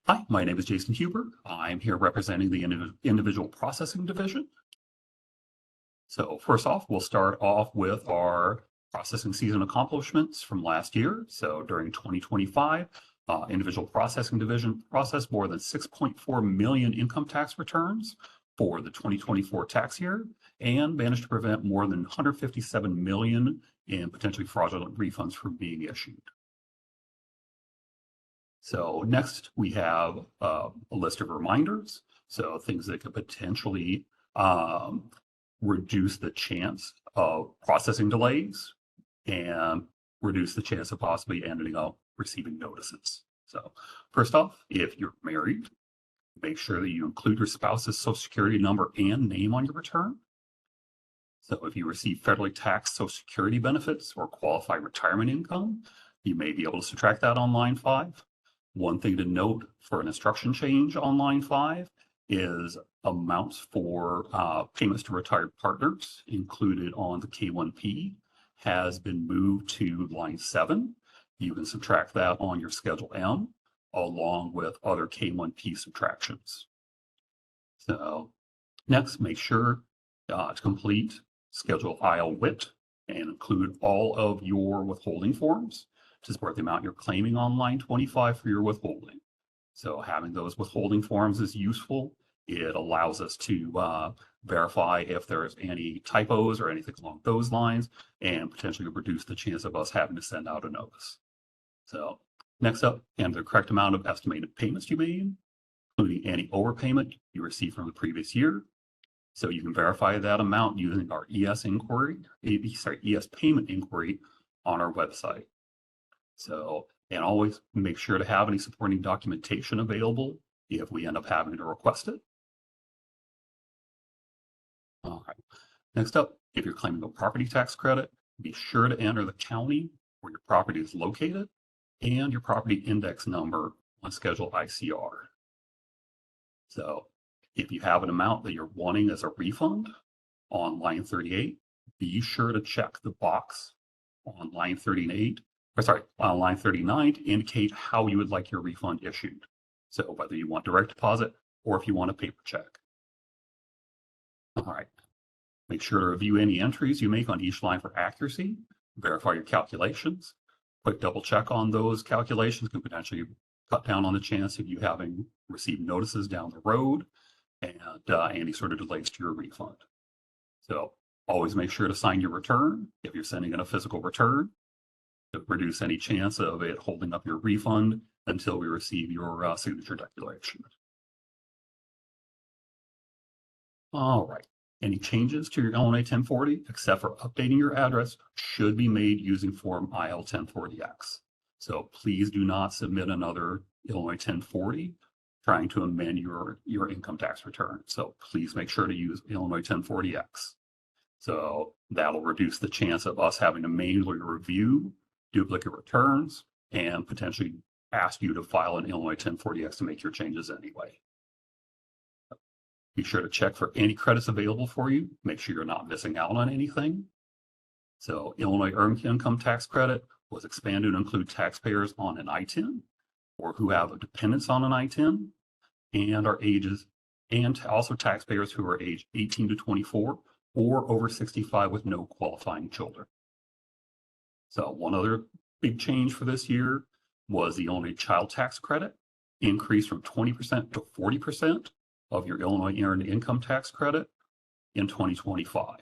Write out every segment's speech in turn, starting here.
Hi, my name is Jason Huber. I'm here representing the individual processing division. So first off, we'll start off with our processing season accomplishments from last year. So during 2025, individual processing division processed more than 6.4 million income tax returns for the 2024 tax year and managed to prevent more than 157 million in potentially fraudulent refunds from being issued. So next we have a list of reminders. So things that could potentially reduce the chance of processing delays and reduce the chance of possibly ending up receiving notices. So first off, if you're married, make sure that you include your spouse's social security number and name on your return. So if you receive federally taxed social security benefits or qualified retirement income, you may be able to subtract that on line 5. One thing to note for an instruction change on line 5 is amounts for payments to retired partners included on the K1P has been moved to line 7. You can subtract that on your Schedule M along with other K1P subtractions. So next, make sure to complete Schedule IL WIT and include all of your withholding forms to support the amount you're claiming on line 25 for your withholding. So having those withholding forms is useful. It allows us to verify if there's any typos or anything along those lines and potentially reduce the chance of us having to send out a notice. So next up, enter the correct amount of estimated payments you made, including any overpayment you received from the previous year. So you can verify that amount using our ES payment inquiry on our website. So, and always make sure to have any supporting documentation available if we end up having to request it. All right. Next up, if you're claiming a property tax credit, be sure to enter the county where your property is located and your property index number on Schedule ICR. So if you have an amount that you're wanting as a refund on line 38, be sure to check the box on line 39 to indicate how you would like your refund issued. So whether you want direct deposit or if you want a paper check. All right. Make sure to review any entries you make on each line for accuracy. Verify your calculations. Quick double check on those calculations can potentially cut down on the chance of you having received notices down the road and any sort of delays to your refund. So always make sure to sign your return if you're sending in a physical return to reduce any chance of it holding up your refund until we receive your signature declaration. All right. Any changes to your Illinois 1040, except for updating your address, should be made using Form IL 1040X. So please do not submit another Illinois 1040 trying to amend your income tax return. So please make sure to use Illinois 1040X. So that'll reduce the chance of us having to manually review duplicate returns and potentially ask you to file an Illinois 1040X to make your changes anyway. Be sure to check for any credits available for you. Make sure you're not missing out on anything. So Illinois Earned Income Tax Credit was expanded to include taxpayers on an I-10 or who have a dependence on an I-10 and are ages, and also taxpayers who are age 18 to 24 or over 65 with no qualifying children. So one other big change for this year was the Illinois Child Tax Credit increased from 20% to 40% of your Illinois Earned Income Tax Credit in 2025.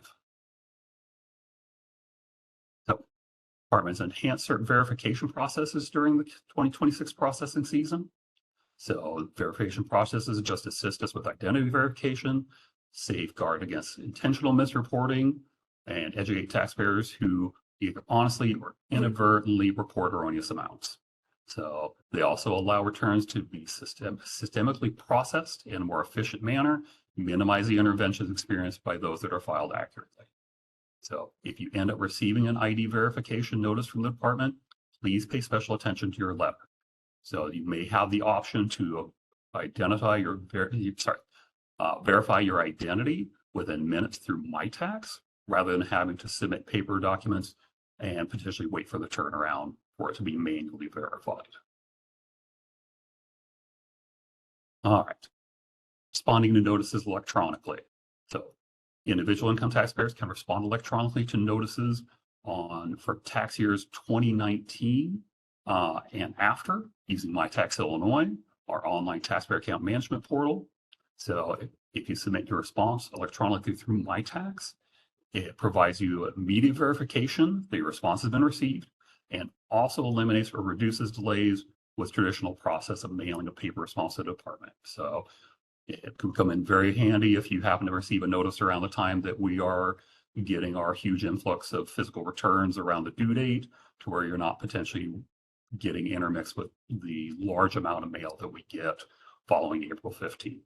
So departments enhanced certain verification processes during the 2026 processing season. So verification processes just assist us with identity verification, safeguard against intentional misreporting, and educate taxpayers who either honestly or inadvertently report erroneous amounts. So they also allow returns to be systemically processed in a more efficient manner, minimize the interventions experienced by those that are filed accurately. So if you end up receiving an ID verification notice from the department, please pay special attention to your letter. So you may have the option to identify verify your identity within minutes through MyTax rather than having to submit paper documents and potentially wait for the turnaround for it to be manually verified. All right. Responding to notices electronically. So individual income taxpayers can respond electronically to notices for tax years 2019 and after using My Tax Illinois, our online taxpayer account management portal. So if you submit your response electronically through My Tax, it provides you immediate verification that your response has been received and also eliminates or reduces delays with traditional process of mailing a paper response to the department. So it can come in very handy if you happen to receive a notice around the time that we are getting our huge influx of physical returns around the due date, to where you're not potentially getting intermixed with the large amount of mail that we get following April 15th.